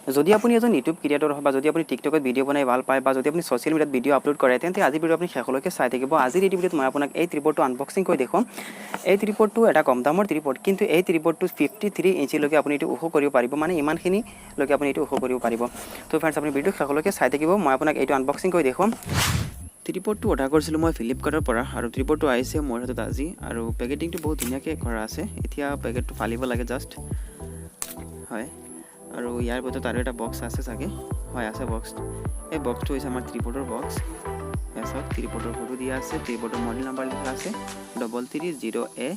যদি আপুনি এজন ইউটিউব ক্ৰিয়েটৰ হয় বা যদি আপুনি টিকটকত ভিডিঅ' বনাই ভাল পায় বা যদি আপুনি ছ'চিয়েল মিডিয়াত ভিডিঅ' আপলোড কৰে তেন্তে আজি ভিডিঅ' আপুনি শেষলৈকে চাই থাকিব আজিৰ এই ভিডিঅ'ত মই আপোনাক এই ট্ৰিপডটো আনবক্সিং কৰি দেখুৱাম এই ট্ৰিপডটো এটা কম দামৰ ট্ৰিপড কিন্তু এই ট্ৰিপডটো 53 ইঞ্চিলৈকে আপুনি এইটো ওখ কৰিব পাৰিব মানে ইমানখিনিলৈকে আপুনি এইটো ওখ কৰিব পাৰিব তো ফ্ৰেণ্ডছ আপুনি ভিডিঅ' শেষলৈকে চাই থাকিব মই আপোনাক এইটো আনবক্সিং কৰি দেখুৱাম ট্ৰিপডটো অৰ্ডাৰ কৰিছিলোঁ মই ফ্লিপকাৰ্টৰ পৰা আৰু ট্ৰিপডটো আহিছে মোৰ হাতত আজি আৰু পেকেটিংটো বহুত ধুনীয়াকৈ কৰা আছে এতিয়া পেকেটটো ফালিব লাগে জাষ্ট হয় আৰু ইয়াৰ ভিতৰত আৰু এটা বক্স আছে চাগে হয় আছে বক্স এই বক্সটো হৈছে আমাৰ ট্ৰিপডৰ বক্স এছক ট্ৰিপডৰ ফটো দিয়া আছে ট্ৰিপডৰ মডেল নাম্বাৰ লিখা আছে 330A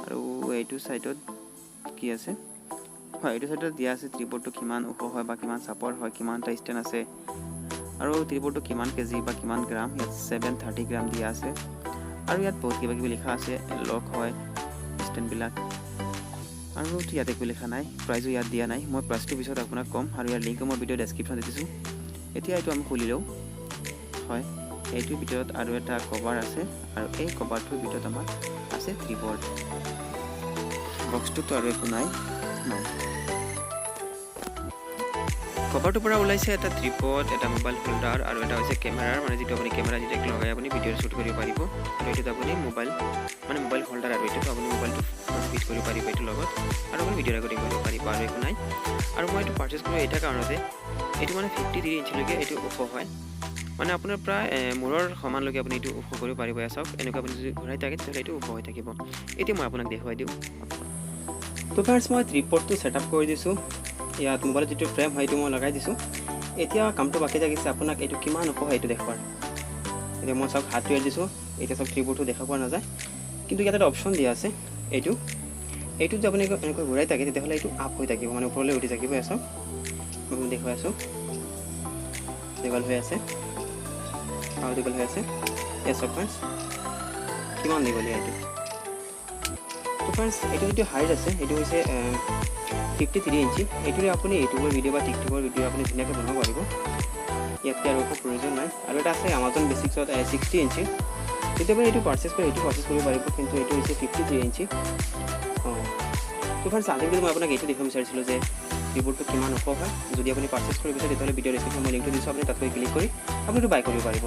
আৰু এইটো সাইডত কি আছে হয় এইটো সাইডত দিয়া আছে ট্ৰিপডটো কিমান ওখ হয় বা কিমান চাপৰ হয় কিমানটা ষ্টেণ্ড আছে আৰু ট্ৰিপডটো কিমান কেজি বা কিমান গ্ৰাম ইয়াত 730 গ্ৰাম দিয়া আছে আৰু ইয়াত বহুত কিবা কিবি লিখা আছে লক হয় ষ্টেণ্ডবিলাক আৰু ইয়াতে একো লিখা নাই প্ৰাইজো ইয়াত দিয়া নাই মই প্ৰাইজটো পিছত আপোনাক কম আৰু ইয়াৰ লিংকটো মই ভিডিঅ' ডেছক্ৰিপশ্যনত দিছোঁ এতিয়া এইটো আমি খুলি লওঁ হয় এইটোৰ ভিতৰত আৰু এটা কভাৰ আছে আৰু এই কভাৰটোৰ ভিতৰত আমাৰ আছে ট্ৰিপড বক্সটোতো আৰু একো নাই কভাৰটোৰ পৰা ওলাইছে এটা ট্ৰিপড এটা মোবাইল হোল্ডাৰ আৰু এটা হৈছে কেমেৰাৰ মানে যিটো আপুনি কেমেৰা যেতিয়া লগাই আপুনি ভিডিঅ' শ্বুট কৰিব পাৰিব আৰু এইটোত আপুনি মোবাইল হোল্ডাৰ আৰু এইটোত আপুনি মোবাইলটো ফিট কৰিব পাৰিব এইটোৰ লগত আৰু আপুনি ভিডিঅ' ৰেকৰ্ডিং কৰিব পাৰিব আৰু একো নাই আৰু মই এইটো পাৰ্চেছ কৰোঁ এটা কাৰণতে এইটো মানে 53 ইঞ্চিলৈকে এইটো ওখ হয় মানে আপোনাৰ প্ৰায় মূৰৰ সমানলৈকে আপুনি এইটো ওখ কৰিব পাৰিব চাওক এনেকুৱা আপুনি যদি ঘূৰাই থাকে তেতিয়াহ'লে এইটো ওখ হৈ থাকিব এতিয়া মই আপোনাক দেখুৱাই দিওঁ তো ফ্ৰেণ্ডছ মই ট্ৰিপডটো ছেটআপ কৰি দিছোঁ ইয়াত মোবাইলত যিটো ফ্ৰেম হয় এইটো মই লগাই দিছোঁ এতিয়া কামটো বাকী থাকিছে আপোনাক এইটো কিমান ওখ হয় এইটো দেখুৱাৰ এতিয়া মই চাওক হাতটো এৰি দিছোঁ এতিয়া চাওক ট্ৰিপডটো দেখা পোৱা নাযায় কিন্তু ইয়াত এটা অপশ্যন দিয়া আছে এইটো যদি আপুনি এনেকৈ ঘূৰাই থাকে তেতিয়াহ'লে এইটো আপ হৈ থাকিব মানে ওপৰলৈ উঠি থাকিব চাওক মই দেখুৱাই আছোঁ দীঘল হৈ আছে আৰু দীঘল হৈ আছে চাওক ফ্ৰেণ্ডছ কিমান দীঘলীয়া এইটো তো ফ্ৰেণ্ডছ এইটো যিটো হাইট আছে এইটো হৈছে 53 ইঞ্চি এইটোৰে আপুনি ইউটিউবৰ ভিডিঅ' বা টিকটকৰ ভিডিঅ' আপুনি ধুনীয়াকৈ বনাব পাৰিব ইয়াতকৈ আৰু একো প্ৰয়োজন নাই আৰু এটা আছে আমাজন বেচিক্সত 60 ইঞ্চি তেতিয়া আপুনি এইটো পাৰ্চেছ কৰিব পাৰিব কিন্তু এইটো হৈছে 53 ইঞ্চি তো ফ্ৰেণ্ডছ আজি যদি মই আপোনাক এইটো দেখাব বিচাৰিছিলোঁ যে ট্ৰিপডটো কিমান ওখ হয় যদি আপুনি পাৰ্চেছ কৰিব বিচাৰে তেতিয়াহ'লে ভিডিঅ' ডেছক্ৰিপশ্যনত মই লিংকটো দিছোঁ আপুনি তাত গৈ ক্লিক কৰি আপুনি এইটো বাই কৰিব পাৰিব